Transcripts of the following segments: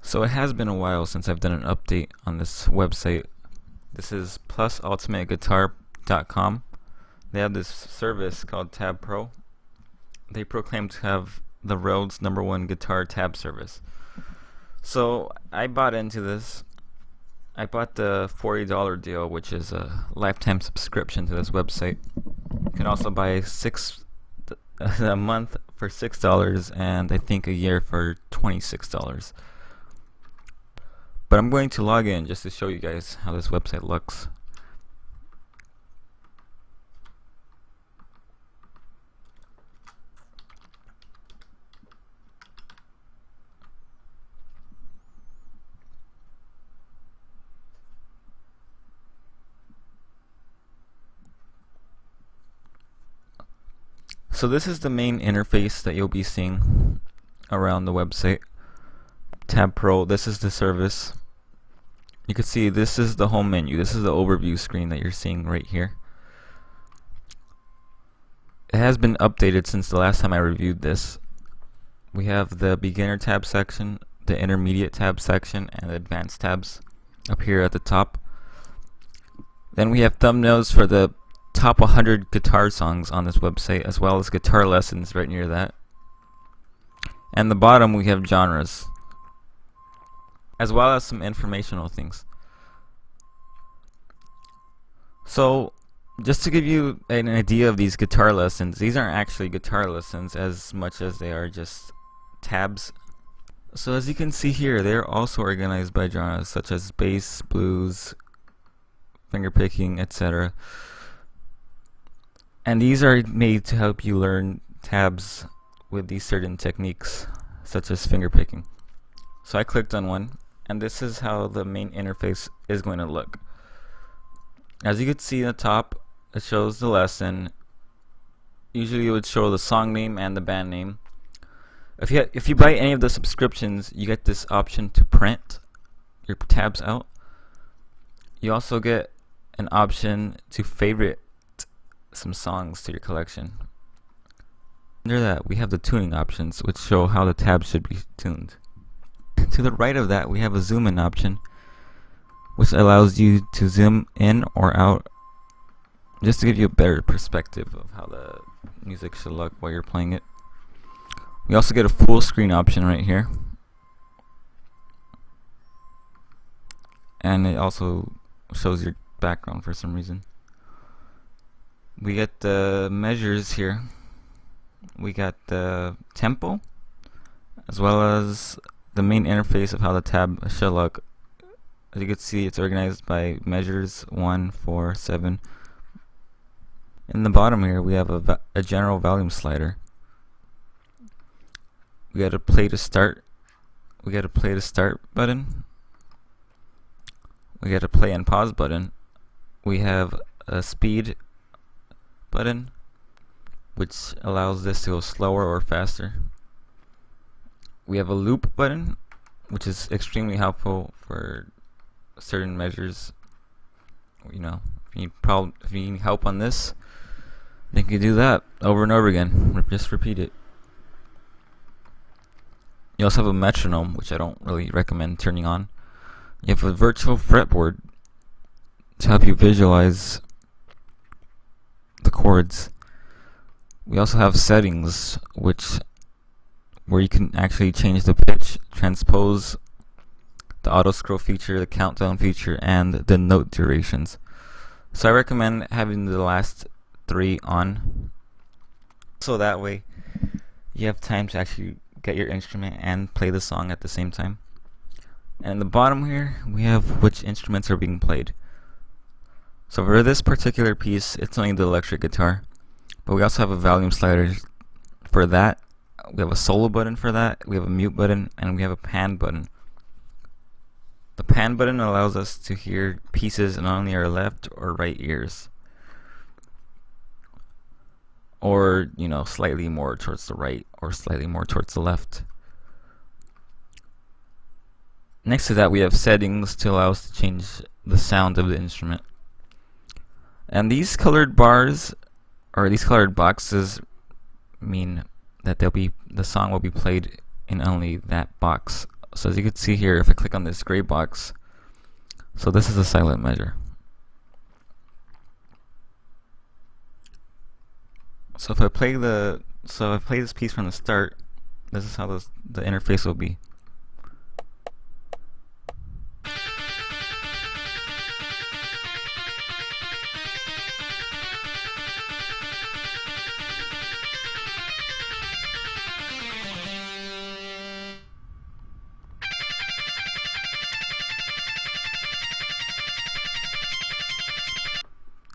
So it has been a while since I've done an update on this website. This is plusultimateguitar.com. They have this service called Tab Pro. They proclaim to have the world's #1 guitar tab service. So I bought into this. I bought the $40 deal, which is a lifetime subscription to this website. You can also buy a month for $6 and I think a year for $26. But I'm going to log in just to show you guys how this website looks. So this is the main interface that you'll be seeing around the website. Tab Pro, this is the service. You can see this is the home menu. This is the overview screen that you're seeing right here. It has been updated since the last time I reviewed this. We have the beginner tab section, the intermediate tab section, and the advanced tabs up here at the top. Then we have thumbnails for the top 100 guitar songs on this website, as well as guitar lessons right near that. And the bottom we have genres, as well as some informational things. So just to give you an idea of these guitar lessons, these aren't actually guitar lessons as much as they are just tabs. So as you can see here, they're also organized by genres such as bass, blues, fingerpicking, etc. And these are made to help you learn tabs with these certain techniques such as fingerpicking. So I clicked on one, and this is how the main interface is going to look. As you can see at the top, it shows the lesson. Usually it would show the song name and the band name. If you buy any of the subscriptions, you get this option to print your tabs out. You also get an option to favorite some songs to your collection. Under that, we have the tuning options, which show how the tabs should be tuned. To the right of that, we have a zoom in option, which allows you to zoom in or out, just to give you a better perspective of how the music should look while you're playing it. We also get a full screen option right here, and it also shows your background for some reason. We get the measures here. We got the tempo, as well as the main interface of how the tab should look. As you can see, it's organized by measures 1, 4, 7. In the bottom here, we have a general volume slider. We got a play to start. We got a play to start button. We got a play and pause button. We have a speed button, which allows this to go slower or faster. We have a loop button, which is extremely helpful for certain measures. You know, if you need help on this, then you can do that over and over again. Just repeat it. You also have a metronome, which I don't really recommend turning on. You have a virtual fretboard to help you visualize the chords. We also have settings, where you can actually change the pitch, transpose, the auto scroll feature, the countdown feature, and the note durations. So I recommend having the last 3 on, so that way you have time to actually get your instrument and play the song at the same time. And in the bottom here, we have which instruments are being played. So for this particular piece, it's only the electric guitar, but we also have a volume slider for that. We have a solo button for that, we have a mute button, and we have a pan button. The pan button allows us to hear pieces in only our left or right ears, or slightly more towards the right or slightly more towards the left. Next to that, we have settings to allow us to change the sound of the instrument. And these colored bars, or these colored boxes, mean that the song will be played in only that box. So as you can see here, if I click on this gray box, so this is a silent measure. So if I play this piece from the start, this is how the interface will be.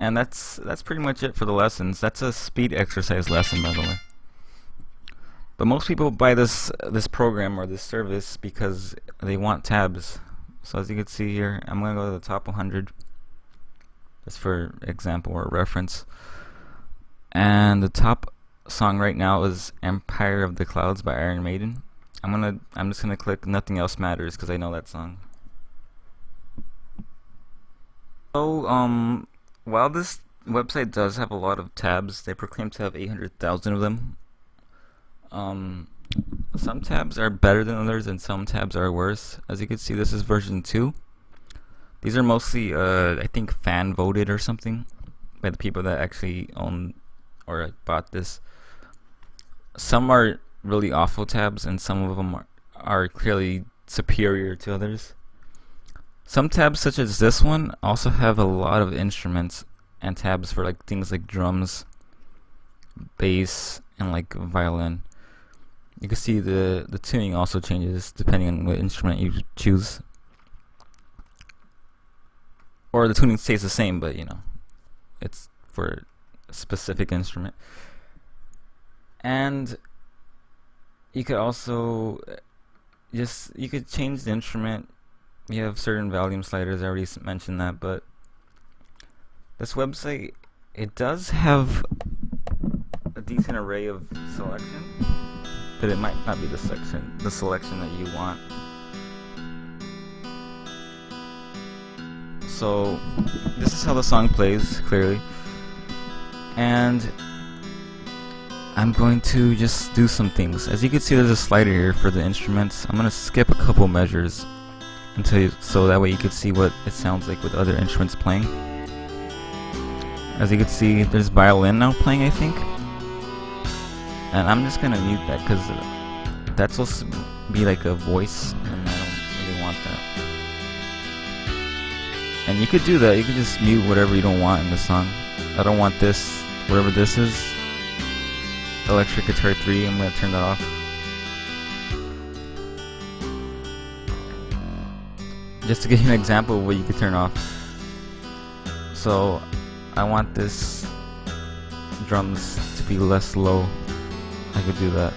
And that's pretty much it for the lessons. That's a speed exercise lesson, by the way. But most people buy this program or this service because they want tabs. So as you can see here, I'm gonna go to the top 100, just for example or reference. And the top song right now is "Empire of the Clouds" by Iron Maiden. I'm just gonna click "Nothing Else Matters" because I know that song. So while this website does have a lot of tabs, they proclaim to have 800,000 of them. Some tabs are better than others and some tabs are worse. As you can see, this is version 2. These are mostly I think fan voted or something by the people that actually own or bought this. Some are really awful tabs and some of them are clearly superior to others. Some tabs such as this one also have a lot of instruments and tabs for like things like drums, bass, and like violin. You can see the tuning also changes depending on what instrument you choose. Or the tuning stays the same, but you know, it's for a specific instrument. And you could also you could change the instrument. You have certain volume sliders, I already mentioned that, but this website, it does have a decent array of selection, but it might not be the selection that you want. So this is how the song plays, clearly. And I'm going to just do some things. As you can see, there's a slider here for the instruments. I'm going to skip a couple measures so that way you can see what it sounds like with other instruments playing. As you can see, there's violin now playing, I think. And I'm just gonna mute that because that's supposed to be like a voice, and I don't really want that. And you could do that. You could just mute whatever you don't want in the song. I don't want this, whatever this is. Electric Guitar 3. I'm gonna turn that off. Just to give you an example of what you could turn off. So I want this drums to be less low. I could do that.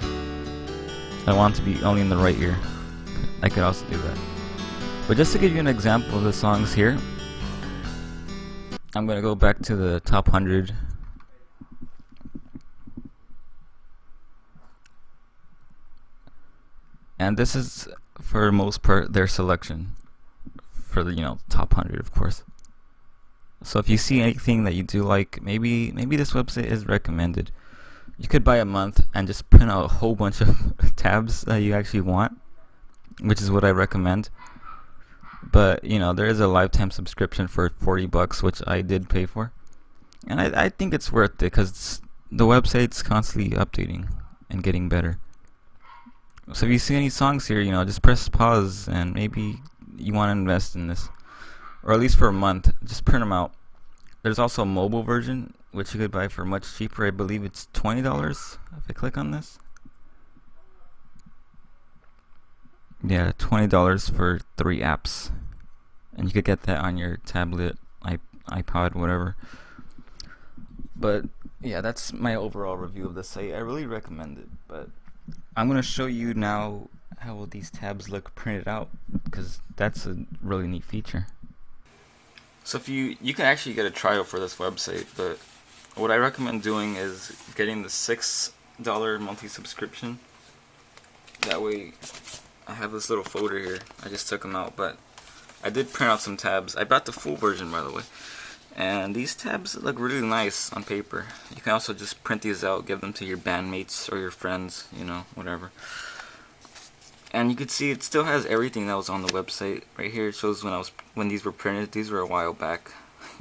I want it to be only in the right ear. I could also do that. But just to give you an example of the songs here, I'm gonna go back to the top 100. And this is, for the most part, their selection for the top 100, of course. So if you see anything that you do like, maybe this website is recommended. You could buy a month and just print out a whole bunch of tabs that you actually want, which is what I recommend. But there is a lifetime subscription for $40, which I did pay for, and I think it's worth it because the website's constantly updating and getting better. So if you see any songs here, just press pause and maybe you want to invest in this, or at least for a month. Just print them out. There's also a mobile version which you could buy for much cheaper. I believe it's $20 if I click on this. Yeah, $20 for 3 apps, and you could get that on your tablet, iPod, whatever. But yeah, that's my overall review of the site. I really recommend it, but I'm gonna show you now how will these tabs look printed out, because that's a really neat feature. So if you can actually get a trial for this website, but what I recommend doing is getting the $6 monthly subscription. That way I have this little folder here. I just took them out, but I did print out some tabs. I bought the full version, by the way. And these tabs look really nice on paper. You can also just print these out, give them to your bandmates or your friends, whatever. And you could see it still has everything that was on the website. Right here it shows when these were printed. These were a while back,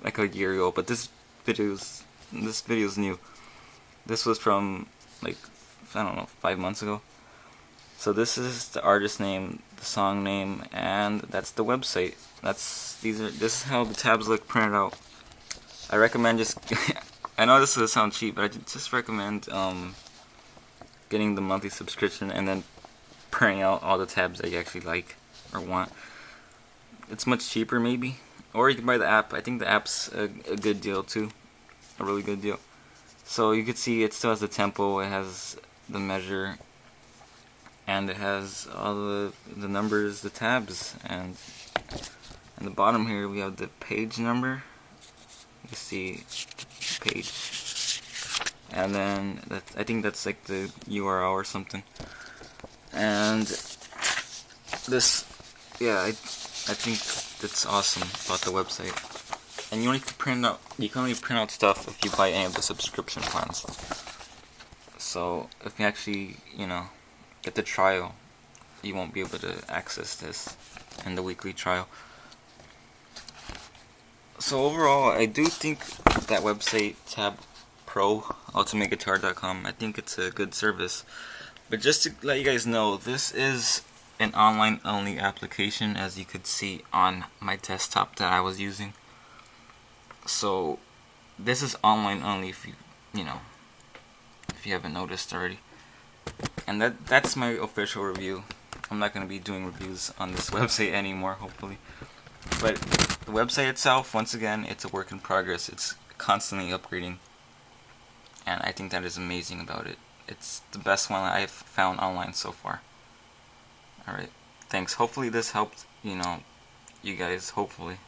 like a year ago. But this video's new. This was from like, I don't know, 5 months ago. So this is the artist name, the song name, and that's the website. This is how the tabs look printed out. I recommend just I know this will sound cheap, but I just recommend getting the monthly subscription and then printing out all the tabs that you actually like or want. It's much cheaper maybe, or you can buy the app. I think the app's a good deal too, a really good deal. So you could see it still has the tempo, it has the measure, and it has all the numbers, the tabs, and in the bottom here we have the page number. You see page, and then I think that's like the URL or something. And this, yeah, I think that's awesome about the website. And you can only print out stuff if you buy any of the subscription plans. So if you actually, get the trial, you won't be able to access this in the weekly trial. So overall, I do think that website, Tab Pro, UltimateGuitar.com, I think it's a good service. But just to let you guys know, this is an online-only application, as you could see on my desktop that I was using. So this is online only if you haven't noticed already. And that's my official review. I'm not going to be doing reviews on this website anymore, hopefully. But the website itself, once again, it's a work in progress. It's constantly upgrading. And I think that is amazing about it. It's the best one I've found online so far. Alright, thanks. Hopefully this helped, you guys, hopefully.